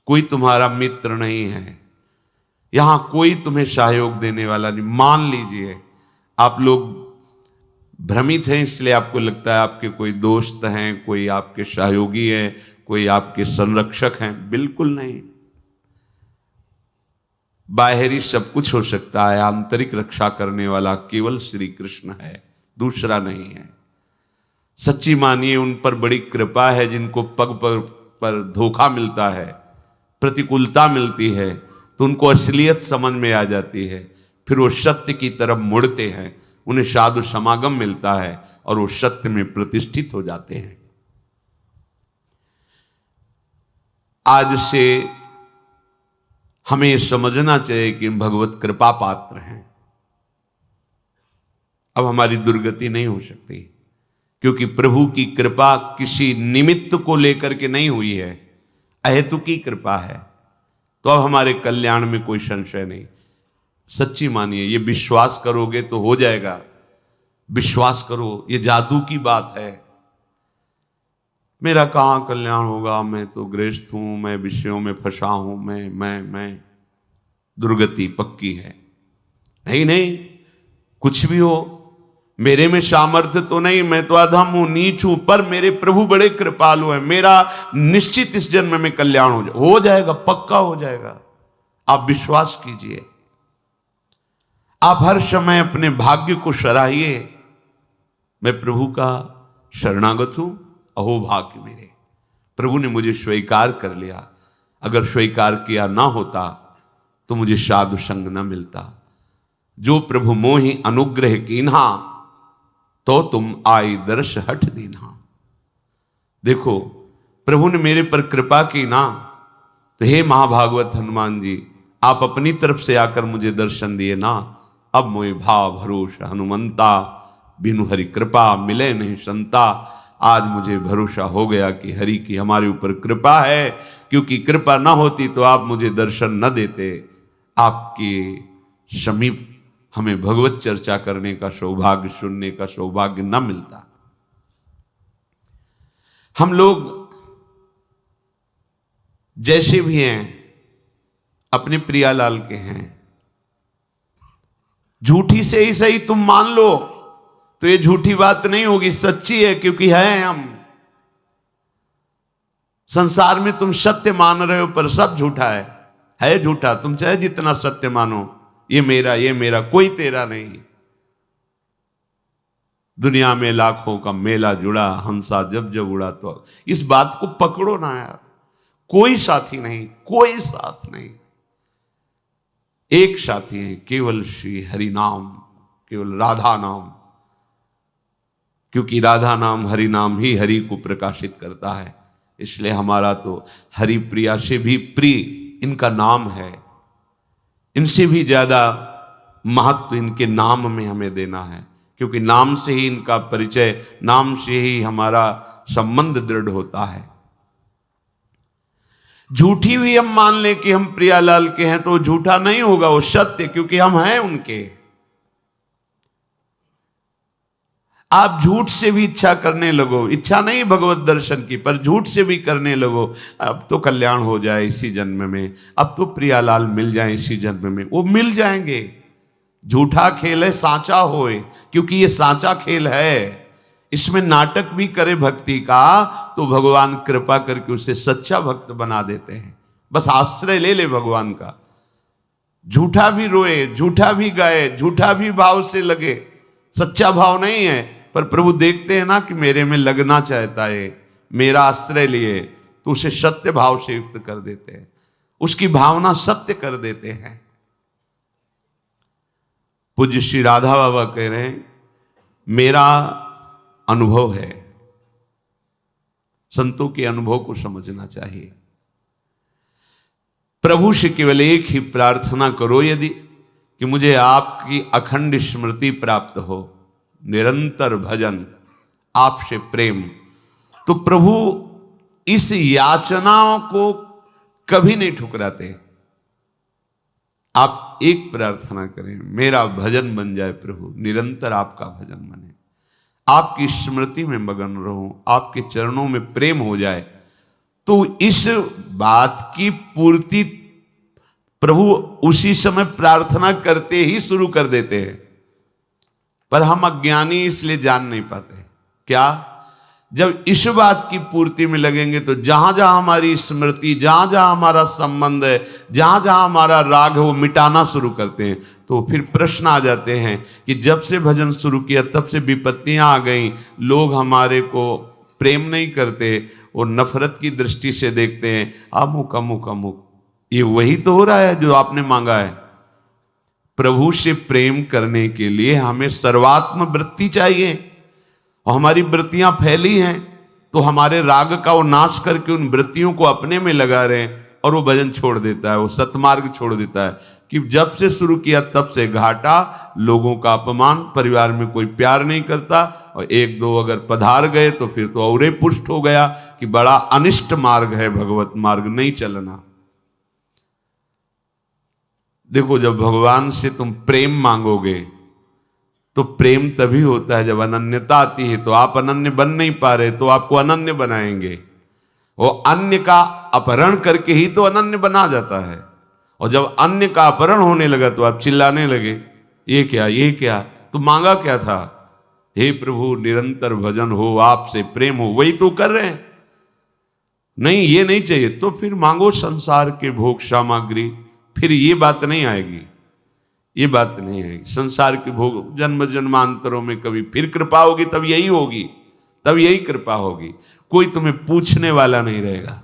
कोई तुम्हारा मित्र नहीं है, यहां कोई तुम्हें सहयोग देने वाला नहीं। मान लीजिए आप लोग भ्रमित हैं, इसलिए आपको लगता है आपके कोई दोस्त हैं, कोई आपके सहयोगी हैं, कोई आपके संरक्षक हैं। बिल्कुल नहीं। बाहरी सब कुछ हो सकता है, आंतरिक रक्षा करने वाला केवल श्री कृष्ण है, दूसरा नहीं है। सच्ची मानिए उन पर बड़ी कृपा है, जिनको पग पर धोखा मिलता है, प्रतिकूलता मिलती है, तो उनको असलियत समझ में आ जाती है, फिर वो सत्य की तरफ मुड़ते हैं, उन्हें साधु समागम मिलता है और वो सत्य में प्रतिष्ठित हो जाते हैं। आज से हमें समझना चाहिए कि हम भगवत कृपा पात्र हैं। अब हमारी दुर्गति नहीं हो सकती, क्योंकि प्रभु की कृपा किसी निमित्त को लेकर के नहीं हुई है, अहेतुकी कृपा है। तो अब हमारे कल्याण में कोई संशय नहीं। सच्ची मानिए, ये विश्वास करोगे तो हो जाएगा। विश्वास करो, ये जादू की बात है। मेरा कहां कल्याण होगा, मैं तो गृहस्थ हूं, मैं विषयों में फंसा हूं, मैं दुर्गति पक्की है। नहीं नहीं, कुछ भी हो, मेरे में सामर्थ्य तो नहीं, मैं तो अधम हूं, नीच हूं, पर मेरे प्रभु बड़े कृपालु हैं। मेरा निश्चित इस जन्म में कल्याण हो जाएगा, पक्का हो जाएगा। आप विश्वास कीजिए। आप हर समय अपने भाग्य को सराहिए। मैं प्रभु का शरणागत हूं, अहो भाग्य मेरे, प्रभु ने मुझे स्वीकार कर लिया। अगर स्वीकार किया ना होता तो मुझे साधु संग न मिलता। जो प्रभु मोहि अनुग्रह कीन्हा, तो तुम आई दर्श हठ दीन्हा। देखो, प्रभु ने मेरे पर कृपा की ना, तो हे महाभागवत हनुमान जी, आप अपनी तरफ से आकर मुझे दर्शन दिए ना। अब मोहि भाव भरोसा हनुमंता, बिनु हरि कृपा मिले नहीं संता। आज मुझे भरोसा हो गया कि हरि की हमारे ऊपर कृपा है, क्योंकि कृपा ना होती तो आप मुझे दर्शन न देते। आपके समीप हमें भगवत चर्चा करने का सौभाग्य, सुनने का सौभाग्य न मिलता। हम लोग जैसे भी हैं, अपने प्रियालाल के हैं। झूठी से ही सही तुम मान लो तो ये झूठी बात नहीं होगी, सच्ची है, क्योंकि है हम। संसार में तुम सत्य मान रहे हो, पर सब झूठा है झूठा। तुम चाहे जितना सत्य मानो, ये मेरा, कोई तेरा नहीं। दुनिया में लाखों का मेला जुड़ा, हंसा जब जब उड़ा। तो इस बात को पकड़ो ना यार, कोई साथी नहीं, कोई साथ नहीं। एक साथी है, केवल श्री हरि नाम, केवल राधा नाम, क्योंकि राधा नाम, हरि नाम ही हरि को प्रकाशित करता है। इसलिए हमारा तो हरि प्रिया से भी प्रिय इनका नाम है। इनसे भी ज्यादा महत्व इनके नाम में हमें देना है, क्योंकि नाम से ही इनका परिचय, नाम से ही हमारा संबंध दृढ़ होता है। झूठी भी हम मान लें कि हम प्रियालाल के हैं, तो झूठा नहीं होगा, वो सत्य, क्योंकि हम हैं उनके। आप झूठ से भी इच्छा करने लगो, इच्छा नहीं भगवत दर्शन की, पर झूठ से भी करने लगो, अब तो कल्याण हो जाए इसी जन्म में, अब तो प्रियालाल मिल जाए इसी जन्म में। वो मिल जाएंगे। झूठा खेल है सांचा होए, क्योंकि ये सांचा खेल है। इसमें नाटक भी करे भक्ति का, तो भगवान कृपा करके उसे सच्चा भक्त बना देते हैं। बस आश्रय ले ले भगवान का। झूठा भी रोए, झूठा भी गाए, झूठा भी भाव से लगे, सच्चा भाव नहीं है, पर प्रभु देखते हैं ना कि मेरे में लगना चाहता है, मेरा आश्रय लिए, तो उसे सत्य भाव से युक्त कर देते हैं, उसकी भावना सत्य कर देते हैं। पूज्य श्री राधा बाबा कह रहे हैं, मेरा अनुभव है। संतों के अनुभव को समझना चाहिए। प्रभु से केवल एक ही प्रार्थना करो, यदि कि मुझे आपकी अखंड स्मृति प्राप्त हो, निरंतर भजन, आपसे प्रेम, तो प्रभु इस याचनाओं को कभी नहीं ठुकराते। आप एक प्रार्थना करें, मेरा भजन बन जाए प्रभु, निरंतर आपका भजन बने, आपकी स्मृति में मगन रहूं, आपके चरणों में प्रेम हो जाए, तो इस बात की पूर्ति प्रभु उसी समय प्रार्थना करते ही शुरू कर देते हैं, पर हम अज्ञानी इसलिए जान नहीं पाते। क्या? जब इस बात की पूर्ति में लगेंगे तो जहां जहां हमारी स्मृति, जहां जहां हमारा संबंध है, जहां जहां हमारा राग है, वो मिटाना शुरू करते हैं। तो फिर प्रश्न आ जाते हैं कि जब से भजन शुरू किया तब से विपत्तियां आ गई, लोग हमारे को प्रेम नहीं करते, वो नफरत की दृष्टि से देखते हैं, अमुक अमुक अमुक। ये वही तो हो रहा है जो आपने मांगा है। प्रभु से प्रेम करने के लिए हमें सर्वात्म वृत्ति चाहिए, और हमारी वृत्तियां फैली हैं तो हमारे राग का वो नाश करके उन वृत्तियों को अपने में लगा रहे हैं, और वो भजन छोड़ देता है, वो सतमार्ग छोड़ देता है। कि जब से शुरू किया तब से घाटा, लोगों का अपमान, परिवार में कोई प्यार नहीं करता, और एक दो अगर पधार गए तो फिर तो और पुष्ट हो गया कि बड़ा अनिष्ट मार्ग है, भगवत मार्ग नहीं चलना। देखो, जब भगवान से तुम प्रेम मांगोगे तो प्रेम तभी होता है जब अनन्यता आती है। तो आप अनन्य बन नहीं पा रहे, तो आपको अनन्य बनाएंगे। वो अन्य का अपहरण करके ही तो अनन्य बना जाता है, और जब अन्य का अपहरण होने लगा तो आप चिल्लाने लगे, ये क्या, ये क्या? तो मांगा क्या था? हे प्रभु, निरंतर भजन हो, आपसे प्रेम हो, वही तो कर रहे हैं। नहीं, ये नहीं चाहिए तो फिर मांगो संसार के भोग सामग्री, फिर ये बात नहीं आएगी, ये बात नहीं आएगी। संसार के भोग जन्म जन्मांतरों में कभी फिर कृपा होगी, तब यही होगी, तब यही कृपा होगी। कोई तुम्हें पूछने वाला नहीं रहेगा।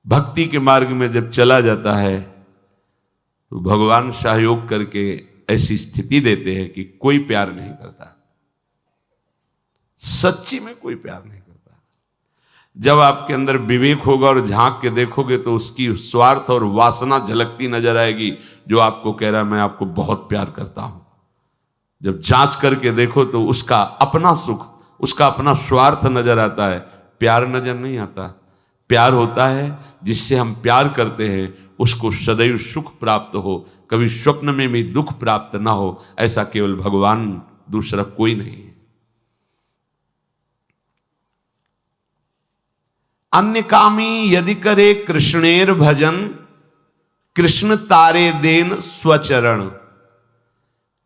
भक्ति के मार्ग में जब चला जाता है तो भगवान सहयोग करके ऐसी स्थिति देते हैं कि कोई प्यार नहीं करता, सच्ची में कोई प्यार नहीं करता। जब आपके अंदर विवेक होगा और झांक के देखोगे तो उसकी स्वार्थ और वासना झलकती नजर आएगी, जो आपको कह रहा है मैं आपको बहुत प्यार करता हूं। जब जांच करके देखो तो उसका अपना सुख, उसका अपना स्वार्थ नजर आता है, प्यार नजर नहीं आता। प्यार होता है जिससे हम प्यार करते हैं, उसको सदैव सुख प्राप्त हो, कभी स्वप्न में भी दुख प्राप्त ना हो, ऐसा केवल भगवान, दूसरा कोई नहीं है। अन्य कामी यदि करे कृष्णेर भजन, कृष्ण तारे देन स्वचरण।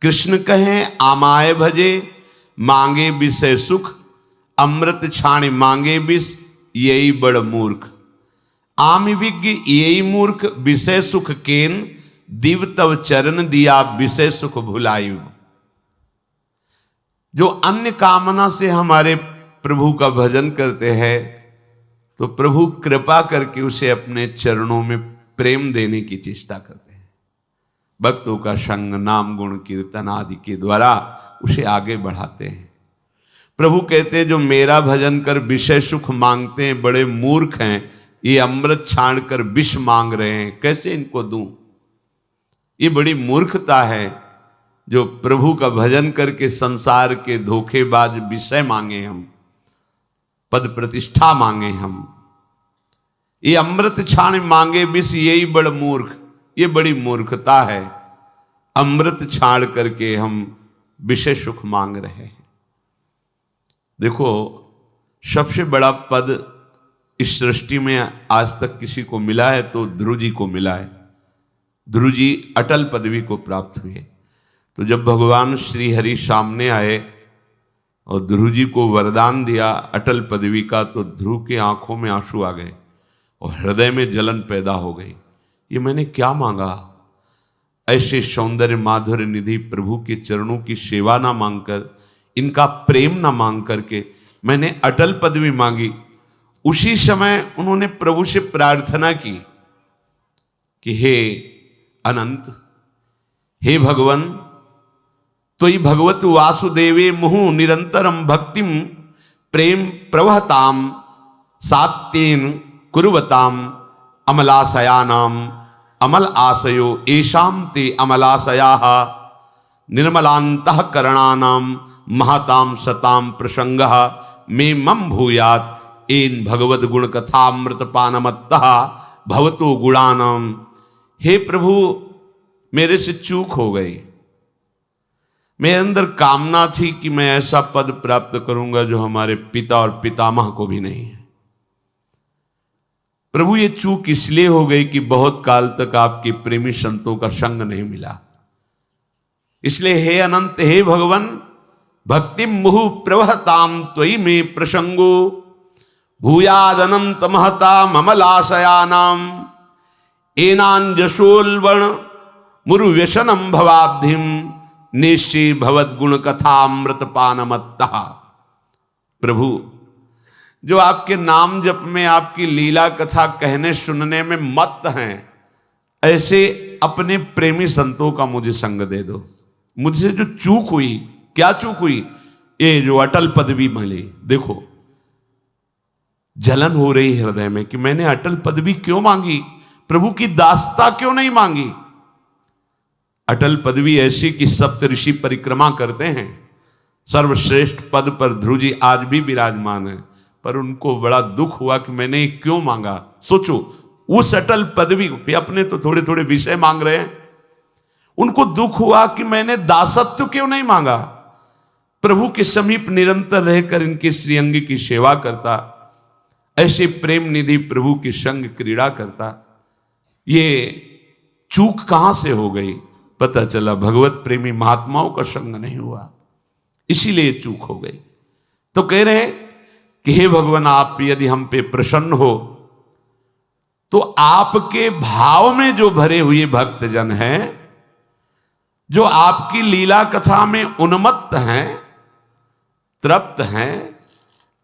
कृष्ण कहें आमाय भजे, मांगे विषय सुख, अमृत छाण मांगे विष, यही बड़ मूर्ख। आम विज्ञ यही मूर्ख, विषय सुख केन, दिव तव चरण दिया विषय सुख भुलायु। जो अन्य कामना से हमारे प्रभु का भजन करते हैं तो प्रभु कृपा करके उसे अपने चरणों में प्रेम देने की चेष्टा करते हैं। भक्तों का संग, नाम, गुण, कीर्तन आदि के द्वारा उसे आगे बढ़ाते हैं। प्रभु कहते हैं जो मेरा भजन कर विषय सुख मांगते हैं बड़े मूर्ख हैं, ये अमृत छाण कर विष मांग रहे हैं, कैसे इनको दूं? ये बड़ी मूर्खता है जो प्रभु का भजन करके संसार के धोखेबाज विषय मांगे, हम पद प्रतिष्ठा मांगे, हम ये अमृत छाण मांगे विष, यही बड़ मूर्ख। ये बड़ी मूर्खता है, अमृत छाण करके हम विषय सुख मांग रहे हैं। देखो, सबसे बड़ा पद इस सृष्टि में आज तक किसी को मिला है तो ध्रुव जी को मिला है। ध्रुव जी अटल पदवी को प्राप्त हुए। तो जब भगवान श्री हरि सामने आए और ध्रुव जी को वरदान दिया अटल पदवी का, तो ध्रुव के आंखों में आंसू आ गए और हृदय में जलन पैदा हो गई। ये मैंने क्या मांगा? ऐसे सौंदर्य माधुर्य निधि प्रभु के चरणों की सेवा ना मांगकर, इनका प्रेम ना मांग करके मैंने अटल पदवी मांगी। उसी समय उन्होंने प्रभु से प्रार्थना की कि हे अनंत, हे भगवन, तोयि भगवत वासुदेवे मुहु निरंतरम भक्तिम प्रेम प्रवहताम सात्येन कुर्वताम अमलाशयानाम अमल आशयो एषाम ते अमलाशयाः निर्मलान्तः करणानाम महताम सताम प्रसंगः मे मम भूयात् एन भगवद गुण कथामृत पानमत्तः भवतो गुणानाम। हे प्रभु, मेरे से चूक हो गई, मेरे अंदर कामना थी कि मैं ऐसा पद प्राप्त करूंगा जो हमारे पिता और पितामह को भी नहीं है। प्रभु ये चूक इसलिए हो गई कि बहुत काल तक आपके प्रेमी संतों का संग नहीं मिला। इसलिए हे अनंत, हे भगवान, भक्ति मुहु प्रवहताम त्वयि में प्रसंगो भूयाद अनंत महता ममलाशयानाम एनांजसोल्वण मुरु व्यसनम भवाब्धिम निश्चि भवद गुण कथामृत पानमत्तः। प्रभु, जो आपके नाम जप में, आपकी लीला कथा कहने सुनने में मत्त हैं, ऐसे अपने प्रेमी संतों का मुझे संग दे दो। मुझसे जो चूक हुई, क्या चूक हुई? ये जो अटल पदवी मिली, देखो जलन हो रही हृदय में कि मैंने अटल पदवी क्यों मांगी, प्रभु की दासता क्यों नहीं मांगी। अटल पदवी ऐसी कि सप्त ऋषि परिक्रमा करते हैं, सर्वश्रेष्ठ पद पर ध्रुव जी आज भी विराजमान है, पर उनको बड़ा दुख हुआ कि मैंने क्यों मांगा। सोचो, उस अटल पदवी पे अपने तो थोड़े थोड़े विषय मांग रहे हैं, उनको दुख हुआ कि मैंने दासत्व क्यों नहीं मांगा। प्रभु के समीप निरंतर रहकर इनके श्रीअंग की सेवा करता, ऐसे प्रेम निधि प्रभु के संग क्रीड़ा करता। ये चूक कहां से हो गई? पता चला भगवत प्रेमी महात्माओं का संग नहीं हुआ, इसीलिए चूक हो गई। तो कह रहे कि हे भगवान, आप यदि हम पे प्रसन्न हो तो आपके भाव में जो भरे हुए भक्तजन हैं, जो आपकी लीला कथा में उन्मत्त हैं, तृप्त हैं,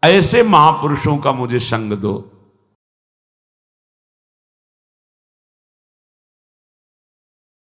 ऐसे महापुरुषों का मुझे संग दो।